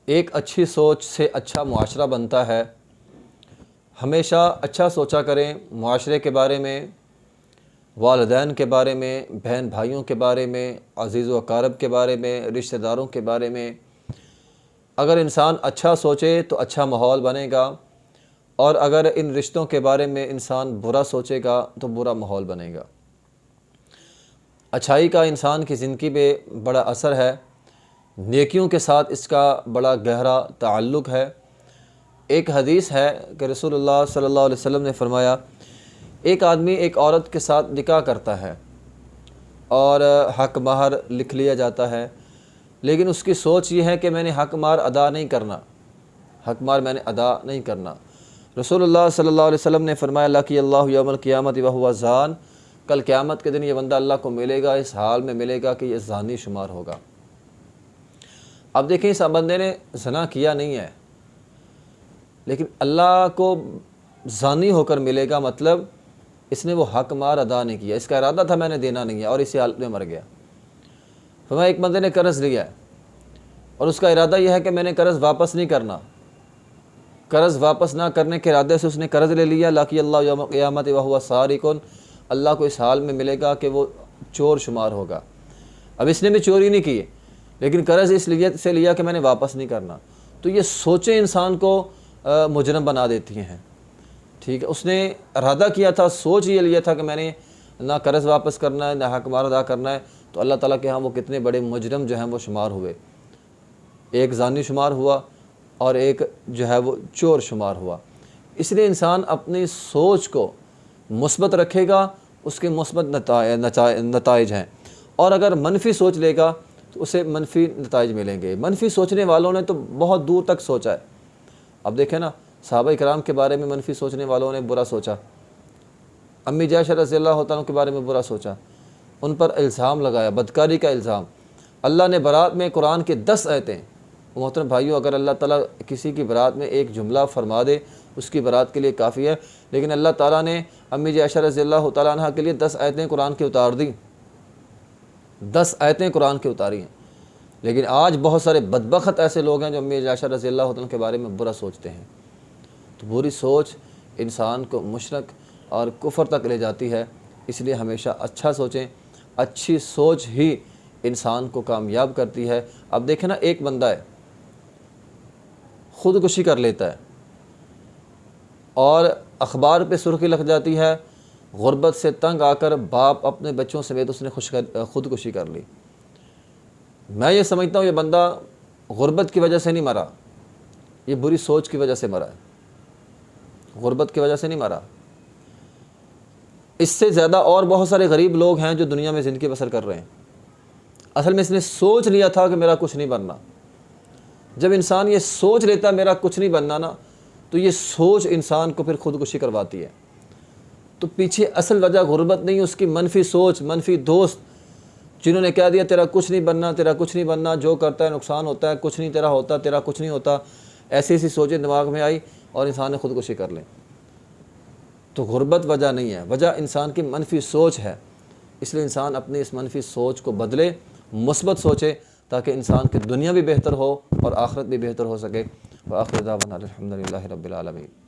ایک اچھی سوچ سے اچھا معاشرہ بنتا ہے۔ ہمیشہ اچھا سوچا کریں معاشرے کے بارے میں، والدین کے بارے میں، بہن بھائیوں کے بارے میں، عزیز و اقارب کے بارے میں، رشتہ داروں کے بارے میں۔ اگر انسان اچھا سوچے تو اچھا ماحول بنے گا، اور اگر ان رشتوں کے بارے میں انسان برا سوچے گا تو برا ماحول بنے گا۔ اچھائی کا انسان کی زندگی پہ بڑا اثر ہے، نیکیوں کے ساتھ اس کا بڑا گہرا تعلق ہے۔ ایک حدیث ہے کہ رسول اللہ صلی اللہ علیہ وسلم نے فرمایا، ایک آدمی ایک عورت کے ساتھ نکاح کرتا ہے اور حق مہر لکھ لیا جاتا ہے، لیکن اس کی سوچ یہ ہے کہ میں نے حق مہر ادا نہیں کرنا، حق مہر میں نے ادا نہیں کرنا۔ رسول اللہ صلی اللہ علیہ وسلم نے فرمایا، لقی اللہ یوم القیامت وہو زان، کل قیامت کے دن یہ بندہ اللہ کو ملے گا، اس حال میں ملے گا کہ یہ زانی شمار ہوگا۔ اب دیکھیں، اس بندے نے زنا کیا نہیں ہے، لیکن اللہ کو زانی ہو کر ملے گا، مطلب اس نے وہ حق مہر ادا نہیں کیا، اس کا ارادہ تھا میں نے دینا نہیں ہے اور اسی حالت میں مر گیا۔ فرمایا ایک بندے نے قرض لیا ہے اور اس کا ارادہ یہ ہے کہ میں نے قرض واپس نہیں کرنا، قرض واپس نہ کرنے کے ارادے سے اس نے قرض لے لیا، لقی اللہ یوم القیامت وہو سارق، اللہ کو اس حال میں ملے گا کہ وہ چور شمار ہوگا۔ اب اس نے بھی چوری نہیں کی، لیکن قرض اس لیے سے لیا کہ میں نے واپس نہیں کرنا۔ تو یہ سوچیں انسان کو مجرم بنا دیتی ہیں، ٹھیک ہے۔ اس نے ارادہ کیا تھا، سوچ یہ لیا تھا کہ میں نے نہ قرض واپس کرنا ہے نہ حق مہر ادا کرنا ہے، تو اللہ تعالیٰ کے ہاں وہ کتنے بڑے مجرم جو ہیں وہ شمار ہوئے، ایک زانی شمار ہوا اور ایک جو ہے وہ چور شمار ہوا۔ اس لیے انسان اپنی سوچ کو مثبت رکھے گا، اس کے مثبت نتائج ہیں، اور اگر منفی سوچ لے گا تو اسے منفی نتائج ملیں گے۔ منفی سوچنے والوں نے تو بہت دور تک سوچا ہے۔ اب دیکھیں نا، صحابہ کرام کے بارے میں منفی سوچنے والوں نے برا سوچا، امی عائشہ رضی اللہ عنہا کے بارے میں برا سوچا، ان پر الزام لگایا، بدکاری کا الزام۔ اللہ نے برات میں قرآن کے 10 آیتیں، محترم بھائیوں، اگر اللہ تعالیٰ کسی کی برات میں ایک جملہ فرما دے اس کی برات کے لیے کافی ہے، لیکن اللہ تعالیٰ نے امی عائشہ رضی اللہ تعالیٰ عنہ کے لیے 10 آیتیں قرآن کی اتار دیں، 10 آیتیں قرآن کی اتاری ہیں۔ لیکن آج بہت سارے بدبخت ایسے لوگ ہیں جو امی عائشہ رضی اللہ عنہ کے بارے میں برا سوچتے ہیں۔ تو بری سوچ انسان کو مشرک اور کفر تک لے جاتی ہے، اس لیے ہمیشہ اچھا سوچیں، اچھی سوچ ہی انسان کو کامیاب کرتی ہے۔ اب دیکھیں نا، ایک بندہ ہے خودکشی کر لیتا ہے اور اخبار پہ سرخی لگ جاتی ہے، غربت سے تنگ آ کر باپ اپنے بچوں سمیت اس نے خودکشی کر لی۔ میں یہ سمجھتا ہوں یہ بندہ غربت کی وجہ سے نہیں مرا، یہ بری سوچ کی وجہ سے مرا ہے، غربت کی وجہ سے نہیں مرا۔ اس سے زیادہ اور بہت سارے غریب لوگ ہیں جو دنیا میں زندگی بسر کر رہے ہیں، اصل میں اس نے سوچ لیا تھا کہ میرا کچھ نہیں بننا۔ جب انسان یہ سوچ لیتا ہے میرا کچھ نہیں بننا نا، تو یہ سوچ انسان کو پھر خودکشی کرواتی ہے۔ تو پیچھے اصل وجہ غربت نہیں، اس کی منفی سوچ، منفی دوست جنہوں نے کہہ دیا تیرا کچھ نہیں بننا، تیرا کچھ نہیں بننا، جو کرتا ہے نقصان ہوتا ہے، کچھ نہیں تیرا ہوتا، تیرا کچھ نہیں ہوتا، ایسی ایسی سوچیں دماغ میں آئی اور انسان نے خودکشی کر لیں۔ تو غربت وجہ نہیں ہے، وجہ انسان کی منفی سوچ ہے۔ اس لیے انسان اپنی اس منفی سوچ کو بدلے، مثبت سوچے، تاکہ انسان کی دنیا بھی بہتر ہو اور آخرت بھی بہتر ہو سکے۔ وآخر دعوانا الحمد للہ رب العالمین۔